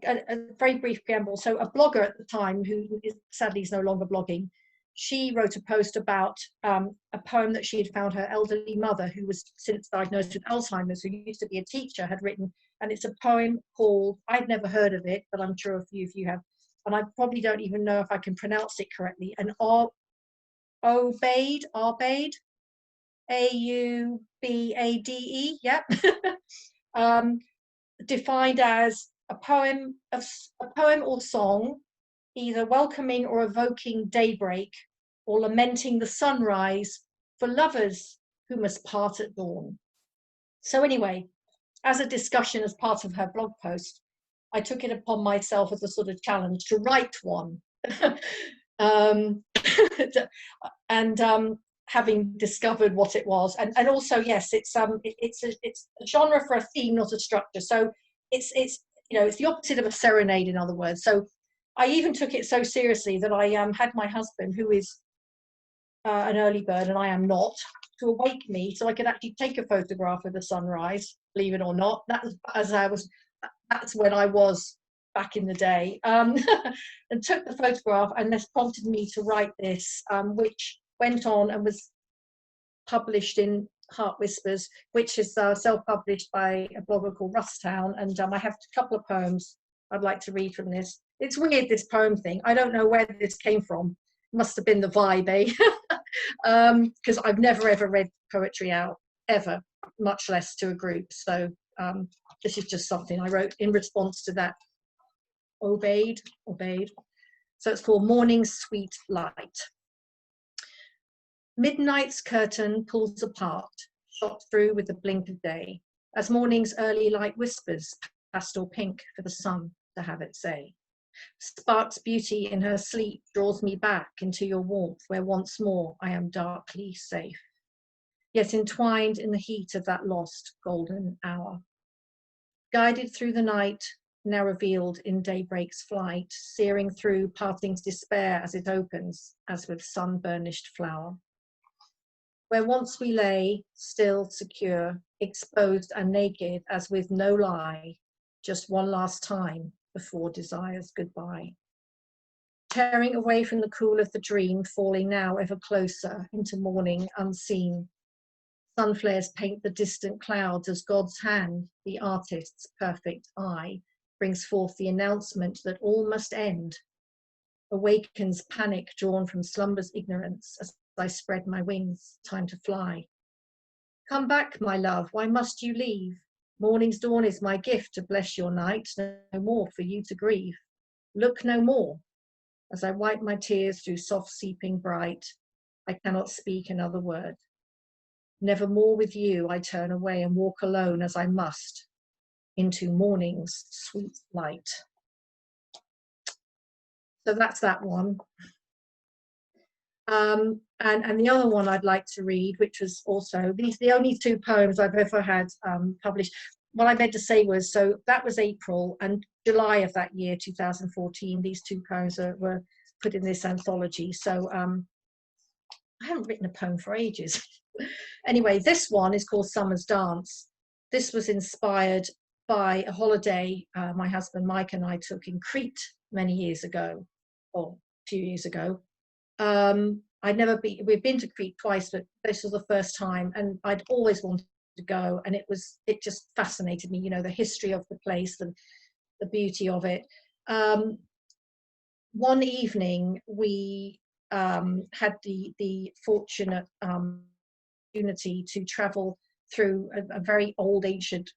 a very brief preamble. So a blogger at the time, who sadly is no longer blogging, she wrote a post about a poem that she had found her elderly mother, who was since diagnosed with Alzheimer's, who used to be a teacher, had written. And it's a poem called, I'd never heard of it, but I'm sure a few of you have, and I probably don't even know if I can pronounce it correctly, an Aubade, A-U-B-A-D-E, yep. Defined as a poem or song, either welcoming or evoking daybreak, or lamenting the sunrise for lovers who must part at dawn. So anyway, as a discussion as part of her blog post, I took it upon myself as a sort of challenge to write one. Having discovered what it was, and also, yes, it's a genre for a theme, not a structure. So it's you know, it's the opposite of a serenade, in other words. So I even took it so seriously that I had my husband, who is an early bird and I am not, to awake me so I could actually take a photograph of the sunrise, believe it or not. That's when I was back in the day, and took the photograph, and this prompted me to write this, which went on and was published in Heart Whispers, which is self-published by a blogger called Rustown, and I have a couple of poems I'd like to read from this. It's weird, this poem thing. I don't know where this came from. It must have been the vibe, eh? Because I've never ever read poetry out, ever, much less to a group. So this is just something I wrote in response to that. Obeyed. So it's called Morning's Sweet Light. Midnight's curtain pulls apart, shot through with the blink of day, as morning's early light whispers, pastel pink for the sun to have its say. Sparks beauty in her sleep draws me back into your warmth, where once more I am darkly safe, yet entwined in the heat of that lost golden hour. Guided through the night, now revealed in daybreak's flight, searing through parting's despair as it opens, as with sun-burnished flower. Where once we lay, still, secure, exposed and naked, as with no lie, just one last time before desire's goodbye. Tearing away from the cool of the dream, falling now ever closer into morning unseen. Sun flares paint the distant clouds as God's hand, the artist's perfect eye, brings forth the announcement that all must end. Awakens panic drawn from slumber's ignorance as I spread my wings, time to fly. Come back, my love, why must you leave? Morning's dawn is my gift to bless your night, no more for you to grieve. Look no more. As I wipe my tears through soft seeping bright, I cannot speak another word. Nevermore with you I turn away and walk alone as I must, into morning's sweet light. So that's that one. And the other one I'd like to read, which was also, these the only two poems I've ever had published. What I meant to say was, so that was April, and July of that year, 2014, these two poems were put in this anthology. So I haven't written a poem for ages. Anyway, this one is called Summer's Dance. This was inspired by a holiday my husband Mike and I took in Crete many years ago, or a few years ago. We've been to Crete twice, but this was the first time, and I'd always wanted to go, and it just fascinated me, you know, the history of the place and the beauty of it. One evening we had the fortunate opportunity to travel through a very old ancient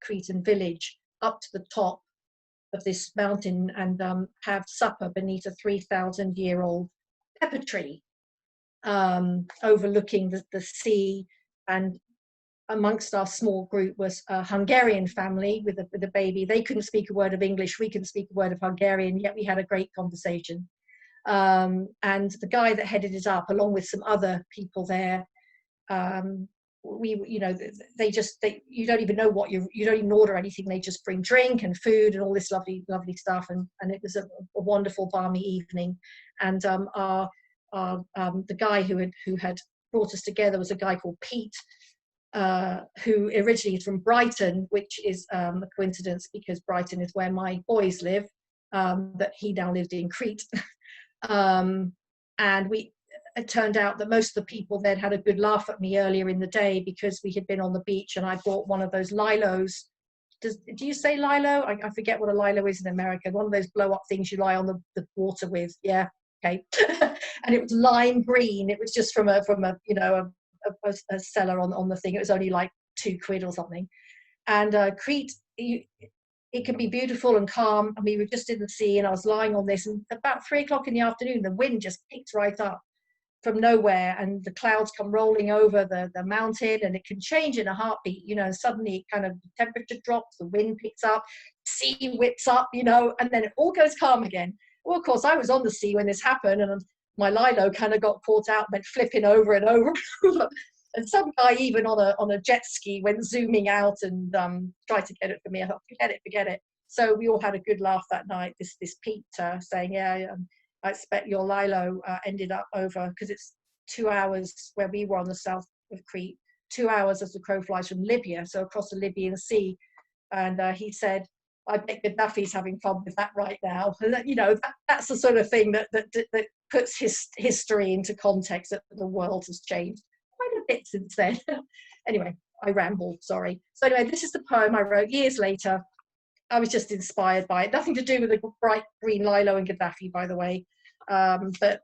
Cretan village up to the top of this mountain and have supper beneath a 3,000-year-old pepper tree overlooking the sea. And amongst our small group was a Hungarian family with a baby. They couldn't speak a word of English, we couldn't speak a word of Hungarian, yet we had a great conversation. And the guy that headed it up, along with some other people there, you don't even know what you don't even order anything. They just bring drink and food and all this lovely stuff, and it was a wonderful balmy evening. And the guy who had brought us together was a guy called Pete, who originally is from Brighton, which is a coincidence because Brighton is where my boys live, but he now lived in Crete. And it turned out that most of the people there had a good laugh at me earlier in the day because we had been on the beach and I bought one of those lilos. Do you say lilo? I forget what a lilo is in America. One of those blow up things you lie on the water with. Yeah, okay. And it was lime green. It was just from a seller on the thing. It was only like £2 or something. And Crete, it can be beautiful and calm. I mean, we were just in the sea and I was lying on this, and about 3 o'clock in the afternoon, the wind just picked right up from nowhere, and the clouds come rolling over the mountain, and it can change in a heartbeat, you know. Suddenly it kind of, the temperature drops, the wind picks up, sea whips up, you know, and then it all goes calm again. Well, of course, I was on the sea when this happened, and my lilo kind of got caught out and went flipping over and over. And some guy even on a jet ski went zooming out and tried to get it for me. I thought, forget it. So we all had a good laugh that night. This Pete saying, yeah, I expect your lilo ended up over, because it's 2 hours where we were on the south of Crete, 2 hours as the crow flies from Libya, so across the Libyan Sea. And he said, I bet Gaddafi's having fun with that right now. And you know, that's the sort of thing that puts history into context, that the world has changed quite a bit since then. Anyway, I rambled, sorry. So anyway, this is the poem I wrote years later. I was just inspired by it. Nothing to do with the bright green lilo and Gaddafi, by the way. But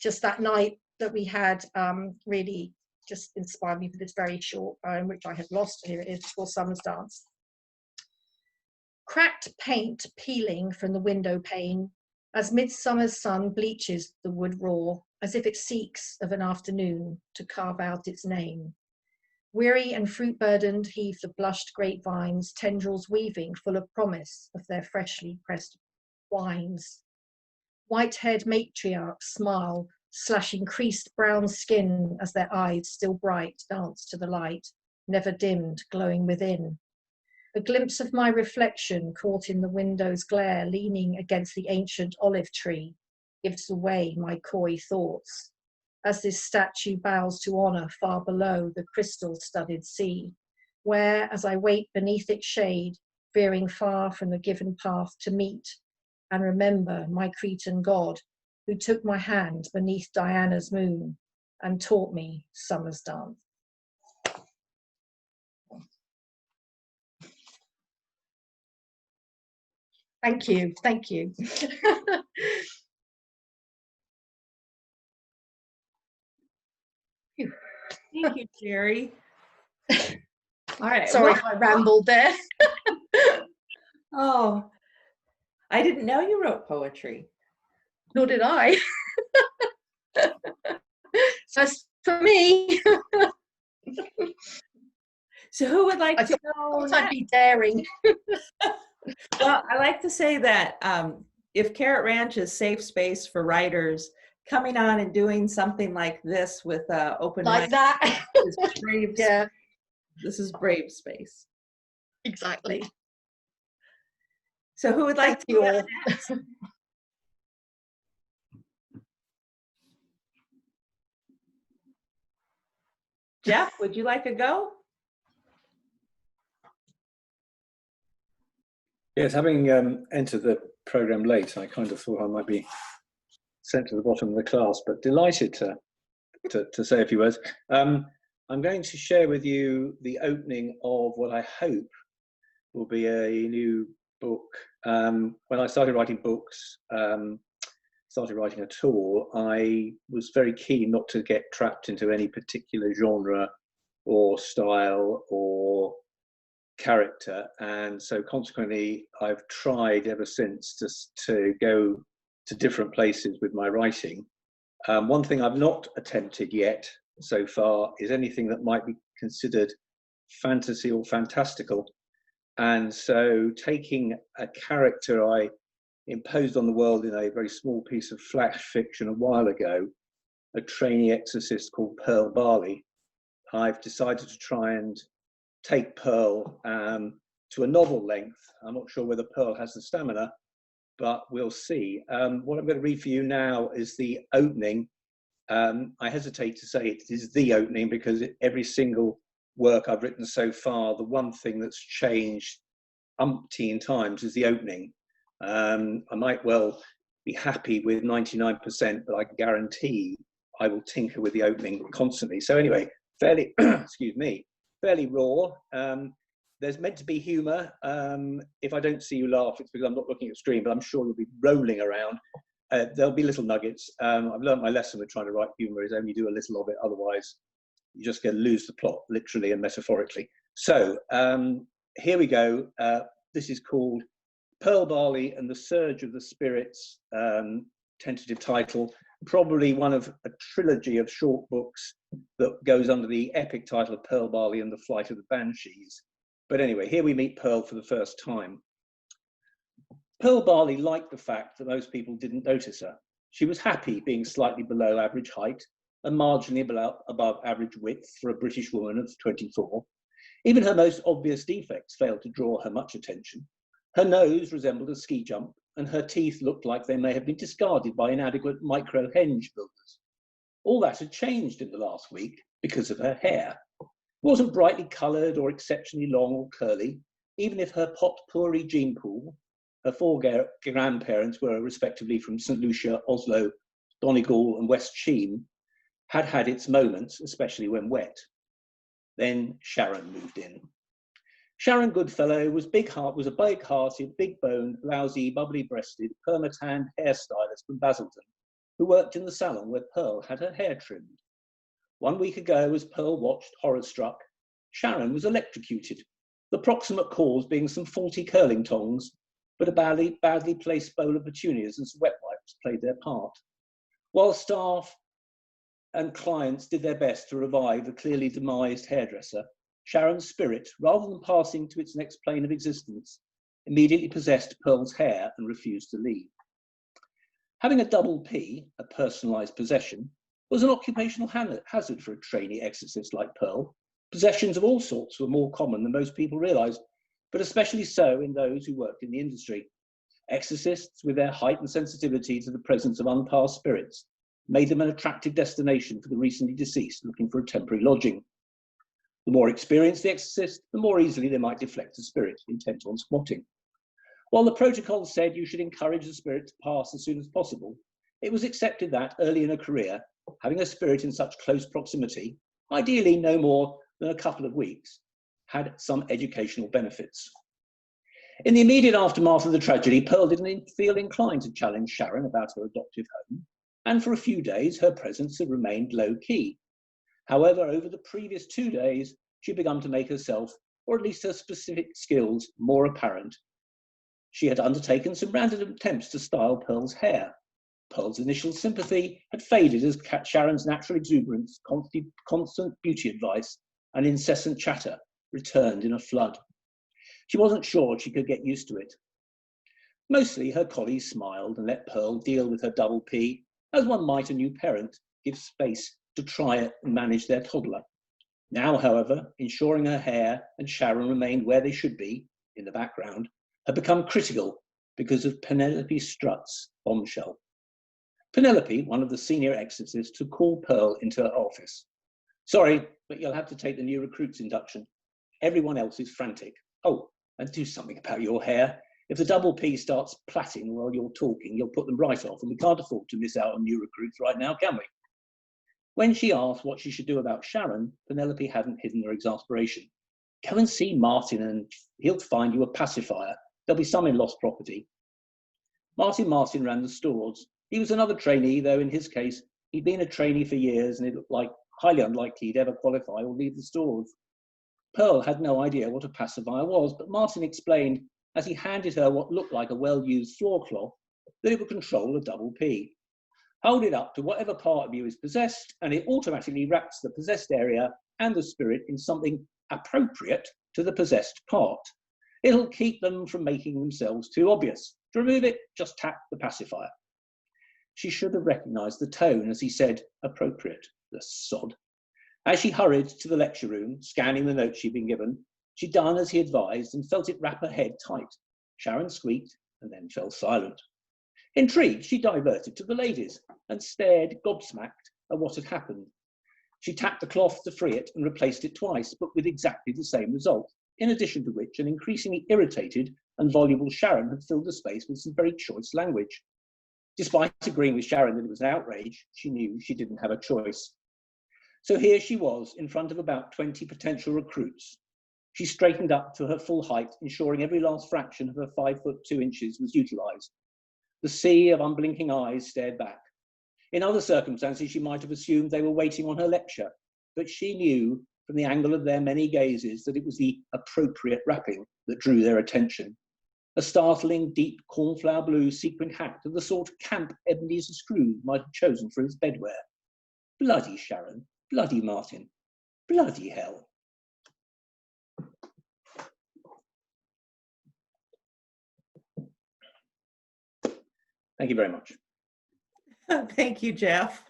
just that night that we had really just inspired me for this very short poem, which I had lost. Here it is, called Summer's Dance. Cracked paint peeling from the window pane as midsummer's sun bleaches the wood raw, as if it seeks of an afternoon to carve out its name. Weary and fruit-burdened heave the blushed grapevines, tendrils weaving full of promise of their freshly pressed wines. White-haired matriarchs smile, slashing creased brown skin as their eyes, still bright, dance to the light, never dimmed, glowing within. A glimpse of my reflection caught in the window's glare, leaning against the ancient olive tree, gives away my coy thoughts, as this statue bows to honour far below the crystal-studded sea, where, as I wait beneath its shade, veering far from the given path to meet and remember my Cretan god, who took my hand beneath Diana's moon and taught me summer's dance. Thank you, thank you. Thank you, Sherri. All right. Sorry well- if I rambled there. Oh, I didn't know you wrote poetry. Nor did I. So it's for me. So who would like I to thought go I'd be daring. Well, I like to say that if Carrot Ranch is safe space for writers, coming on and doing something like this with open Like mind that. is brave. Yeah, This is brave space. exactly. So who would like Thank to you go all. next? Geoff, would you like a go? Yes, having entered the program late, I kind of thought I might be sent to the bottom of the class, but delighted to say a few words. I'm going to share with you the opening of what I hope will be a new book. When I started writing books, started writing at all, I was very keen not to get trapped into any particular genre or style or character, and so consequently I've tried ever since to go to different places with my writing. One thing I've not attempted yet so far is anything that might be considered fantasy or fantastical, and so taking a character I imposed on the world in a very small piece of flash fiction a while ago, a trainee exorcist called Pearl Barley, I've decided to try and take Pearl to a novel length. I'm not sure whether Pearl has the stamina, but we'll see. What I'm going to read for you now is the opening. I hesitate to say it is the opening because every single work I've written so far, the one thing that's changed umpteen times is the opening. I might well be happy with 99%, but I guarantee I will tinker with the opening constantly. So anyway, fairly, excuse me, fairly raw. There's meant to be humour. If I don't see you laugh, it's because I'm not looking at the screen, but I'm sure you'll be rolling around. There'll be little nuggets. I've learned my lesson with trying to write humour is only do a little of it, otherwise you just get lose the plot, literally and metaphorically. So here we go. This is called Pearl Barley and the Surge of the Spirits, tentative title, probably one of a trilogy of short books that goes under the epic title of Pearl Barley and the Flight of the Banshees. But anyway, here we meet Pearl for the first time. Pearl Barley liked the fact that most people didn't notice her. She was happy being slightly below average height and marginally above average width for a British woman of 24. Even her most obvious defects failed to draw her much attention. Her nose resembled a ski jump, and her teeth looked like they may have been discarded by inadequate micro-henge builders. All that had changed in the last week because of her hair. It wasn't brightly coloured or exceptionally long or curly, even if her pot-pourri gene pool, her four grandparents were respectively from St Lucia, Oslo, Donegal and West Cheam, had had its moments, especially when wet. Then Sharon moved in. Sharon Goodfellow was a big-hearted, big-boned, blousy, bubbly-breasted, perma-tanned hairstylist from Basildon, who worked in the salon where Pearl had her hair trimmed. 1 week ago, as Pearl watched, horror-struck, Sharon was electrocuted, the proximate cause being some faulty curling tongs, but a badly placed bowl of petunias and some wet wipes played their part. While staff and clients did their best to revive the clearly demised hairdresser, Sharon's spirit, rather than passing to its next plane of existence, immediately possessed Pearl's hair and refused to leave. Having a double P, a personalised possession, was an occupational hazard for a trainee exorcist like Pearl. Possessions of all sorts were more common than most people realised, but especially so in those who worked in the industry. Exorcists, with their heightened sensitivity to the presence of unpassed spirits, made them an attractive destination for the recently deceased looking for a temporary lodging. The more experienced the exorcist, the more easily they might deflect a spirit intent on squatting. While the protocol said you should encourage the spirit to pass as soon as possible, it was accepted that early in a career, having a spirit in such close proximity, ideally no more than a couple of weeks, had some educational benefits. In the immediate aftermath of the tragedy, Pearl didn't feel inclined to challenge Sharon about her adoptive home, and for a few days her presence had remained low-key. However, over the previous 2 days, she'd begun to make herself, or at least her specific skills, more apparent. She had undertaken some random attempts to style Pearl's hair. Pearl's initial sympathy had faded as Sharon's natural exuberance, constant beauty advice, and incessant chatter returned in a flood. She wasn't sure she could get used to it. Mostly her colleagues smiled and let Pearl deal with her double P, as one might a new parent give space to try it and manage their toddler. Now, however, ensuring her hair and Sharon remained where they should be, in the background, had become critical because of Penelope Strutt's bombshell. Penelope, one of the senior exorcists, had called Pearl into her office. "Sorry, but you'll have to take the new recruits induction. Everyone else is frantic. Oh, and do something about your hair. If the double P starts plaiting while you're talking, you'll put them right off, and we can't afford to miss out on new recruits right now, can we?" When she asked what she should do about Sharon, Penelope hadn't hidden her exasperation. "Go and see Martin, and he'll find you a pacifier. There'll be some in lost property." Martin ran the stores. He was another trainee, though in his case, he'd been a trainee for years, and it looked like highly unlikely he'd ever qualify or leave the stores. Pearl had no idea what a pacifier was, but Martin explained, as he handed her what looked like a well-used floor cloth, that it would control a double P. Hold it up to whatever part of you is possessed, and it automatically wraps the possessed area and the spirit in something appropriate to the possessed part. It'll keep them from making themselves too obvious. To remove it, just tap the pacifier. She should have recognised the tone as he said, "appropriate," the sod. As she hurried to the lecture room, scanning the notes she'd been given, she'd done as he advised and felt it wrap her head tight. Sharon squeaked and then fell silent. Intrigued, she diverted to the ladies and stared gobsmacked at what had happened. She tapped the cloth to free it and replaced it twice, but with exactly the same result, in addition to which an increasingly irritated and voluble Sharon had filled the space with some very choice language. Despite agreeing with Sharon that it was an outrage, she knew she didn't have a choice. So here she was in front of about 20 potential recruits. She straightened up to her full height, ensuring every last fraction of her 5'2" was utilised. The sea of unblinking eyes stared back. In other circumstances, she might have assumed they were waiting on her lecture, but she knew from the angle of their many gazes that it was the appropriate wrapping that drew their attention. A startling, deep cornflower blue sequined hat of the sort Camp Ebenezer Scrooge might have chosen for his bedwear. Bloody Sharon, bloody Martin, bloody hell. Thank you very much. Thank you, Geoff.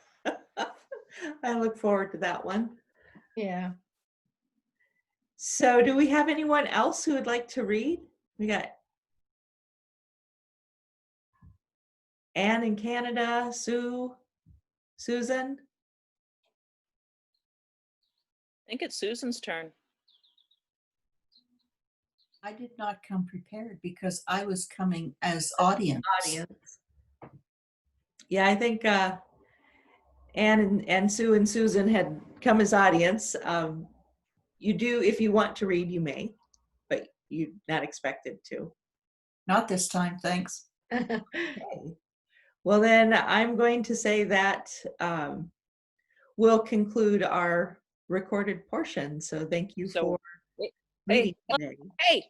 I look forward to that one. Yeah. So do we have anyone else who would like to read? We got Anne in Canada, Sue, Susan. I think it's Susan's turn. I did not come prepared because I was coming as audience. Yeah, I think Anne and Sue and Susan had come as audience. You do, if you want to read, you may, but you're not expected to. Not this time, thanks. Okay. Well, then I'm going to say that we'll conclude our recorded portion. So thank you for reading today. Hey,